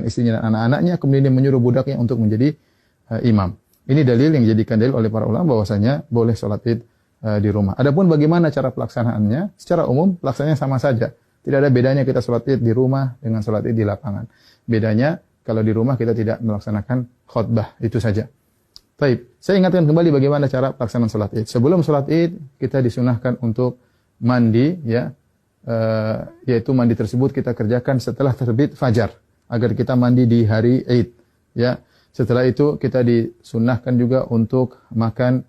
istrinya dan anak-anaknya, kemudian dia menyuruh budaknya untuk menjadi imam. Ini dalil yang dijadikan dalil oleh para ulama bahwasanya boleh sholat id di rumah. Adapun bagaimana cara pelaksanaannya, secara umum pelaksanaannya sama saja. Tidak ada bedanya kita sholat id di rumah dengan sholat id di lapangan. Bedanya kalau di rumah kita tidak melaksanakan khutbah, itu saja. Baik, saya ingatkan kembali bagaimana cara pelaksanaan sholat id. Sebelum sholat id kita disunahkan untuk mandi, ya, yaitu mandi tersebut kita kerjakan setelah terbit fajar, agar kita mandi di hari Id, ya. Setelah itu kita disunnahkan juga untuk makan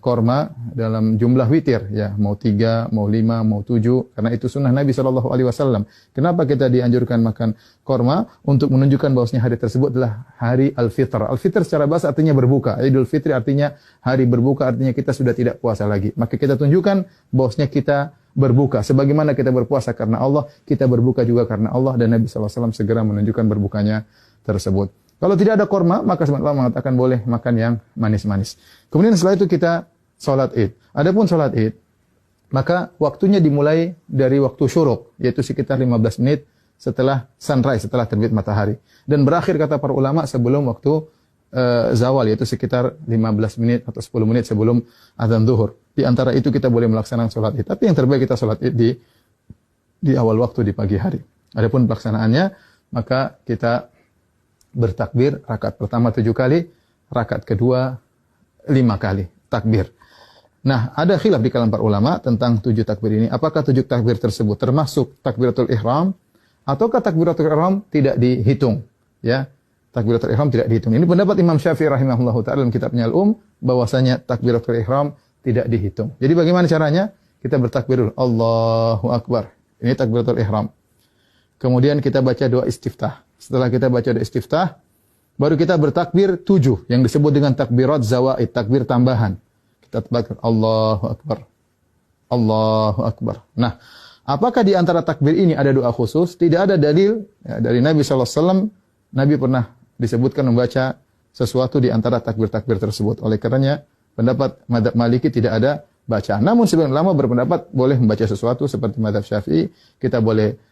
korma dalam jumlah witir, ya, mau 3, mau 5, mau 7, karena itu sunnah Nabi SAW. Kenapa kita dianjurkan makan korma? Untuk menunjukkan bahwasanya hari tersebut adalah hari Al-Fitr. Al-Fitr secara bahasa artinya berbuka. Idul Fitri artinya hari berbuka, artinya kita sudah tidak puasa lagi. Maka kita tunjukkan bahwasanya kita berbuka. Sebagaimana kita berpuasa karena Allah, kita berbuka juga karena Allah, dan Nabi SAW segera menunjukkan berbukanya tersebut. Kalau tidak ada korma, maka sebenarnya Allah mengatakan boleh makan yang manis-manis. Kemudian setelah itu kita sholat id. Adapun sholat id, maka waktunya dimulai dari waktu syuruk, yaitu sekitar 15 menit setelah sunrise, setelah terbit matahari. Dan berakhir kata para ulama sebelum waktu zawal, yaitu sekitar 15 menit atau 10 menit sebelum azan zuhur. Di antara itu kita boleh melaksanakan sholat id. Tapi yang terbaik kita sholat id di awal waktu di pagi hari. Adapun pelaksanaannya, maka kita bertakbir rakaat pertama 7 kali, rakaat kedua 5 kali takbir. Nah, ada khilaf di kalangan para ulama tentang 7 takbir ini. Apakah 7 takbir tersebut termasuk takbiratul ihram ataukah takbiratul ihram tidak dihitung, ya? Takbiratul ihram tidak dihitung. Ini pendapat Imam Syafi'i rahimahullahu taala dalam kitabnya Al-Um, bahwasanya takbiratul ihram tidak dihitung. Jadi bagaimana caranya? Kita bertakbir dulu, Allahu Akbar. Ini takbiratul ihram. Kemudian kita baca doa istiftah. Setelah kita baca doa istiftah, baru kita bertakbir 7 yang disebut dengan takbirat zawaid, takbir tambahan. Kita takbir Allahu Akbar. Allahu Akbar. Nah, apakah di antara takbir ini ada doa khusus? Tidak ada dalil, ya, dari Nabi SAW. Nabi pernah disebutkan membaca sesuatu di antara takbir-takbir tersebut. Oleh karenanya, pendapat mazhab Maliki tidak ada bacaan. Namun sebagian ulama berpendapat boleh membaca sesuatu seperti mazhab Syafi'i. Kita boleh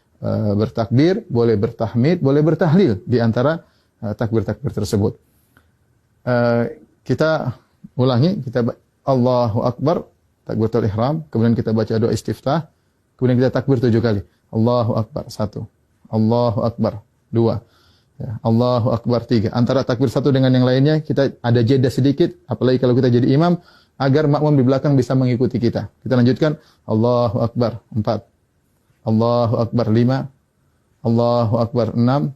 bertakbir, boleh bertahmid, boleh bertahlil di antara takbir-takbir tersebut. Kita ulangi, kita Allahu Akbar, takbiratul ihram, kemudian kita baca doa istiftah, kemudian kita takbir 7 kali. Allahu Akbar 1, Allahu Akbar 2, ya, Allahu Akbar 3. Antara takbir satu dengan yang lainnya kita ada jeda sedikit, apalagi kalau kita jadi imam, agar makmum di belakang bisa mengikuti kita. Kita lanjutkan Allahu Akbar 4, Allahu Akbar 5, Allahu Akbar 6,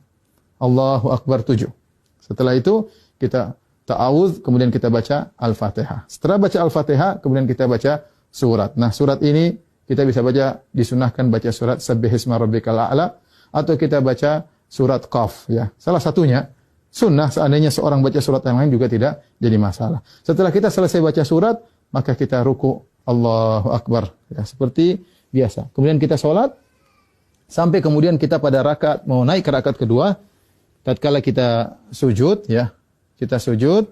Allahu Akbar 7. Setelah itu kita ta'awudz, kemudian kita baca Al-Fatihah. Setelah baca Al-Fatihah, kemudian kita baca surat. Nah, surat ini kita bisa baca, disunahkan baca surat Sabbihisma Rabbikal A'la, atau kita baca surat Qaf, ya. Salah satunya sunnah, seandainya seorang baca surat yang lain juga tidak jadi masalah. Setelah kita selesai baca surat, maka kita ruku, Allahu Akbar, ya, seperti biasa. Kemudian kita sholat, sampai kemudian kita pada rakaat, mau naik ke rakaat kedua, tatkala kita sujud, ya, kita sujud,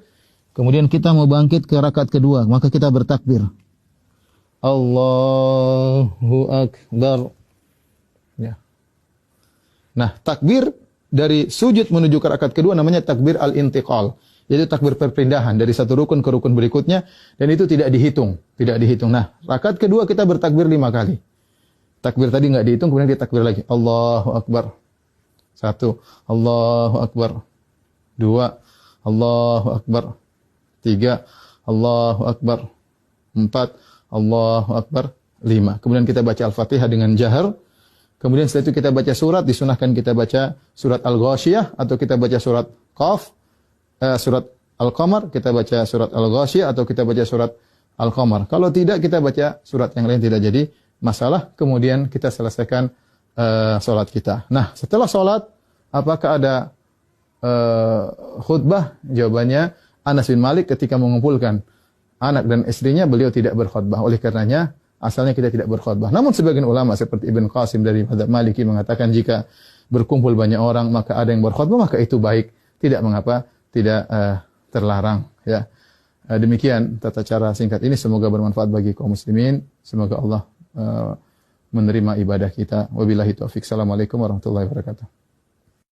kemudian kita mau bangkit ke rakaat kedua, maka kita bertakbir. Allahu Akbar. Ya. Nah, takbir dari sujud menuju ke rakaat kedua namanya takbir al-intiqal. Yaitu takbir perpindahan dari satu rukun ke rukun berikutnya, dan itu tidak dihitung, tidak dihitung. Nah, rakaat kedua kita bertakbir 5 kali. Takbir tadi enggak dihitung, kemudian kita takbir lagi. Allahu Akbar. 1, Allahu Akbar. 2, Allahu Akbar. 3, Allahu Akbar. 4, Allahu Akbar. 5. Kemudian kita baca Al-Fatihah dengan jahar. Kemudian setelah itu kita baca surat, disunahkan kita baca surat Al-Ghasyiyah, atau kita baca surat Qaf, surat Al-Qamar, kita baca surat Al-Ghasyiyah, atau kita baca surat Al-Qamar. Kalau tidak, kita baca surat yang lain, tidak jadi masalah. Kemudian kita selesaikan sholat kita. Nah, setelah sholat, apakah ada khutbah? Jawabannya, Anas bin Malik ketika mengumpulkan anak dan istrinya, beliau tidak berkhutbah. Oleh karenanya, asalnya kita tidak berkhutbah. Namun sebagian ulama seperti Ibn Qasim dari mazhab Maliki mengatakan jika berkumpul banyak orang, maka ada yang berkhutbah, maka itu baik. Tidak mengapa, tidak terlarang. Ya. Demikian tata cara singkat ini, semoga bermanfaat bagi kaum muslimin. Semoga Allah menerima ibadah kita. Wabillahi taufiq. Assalamualaikum warahmatullahi wabarakatuh.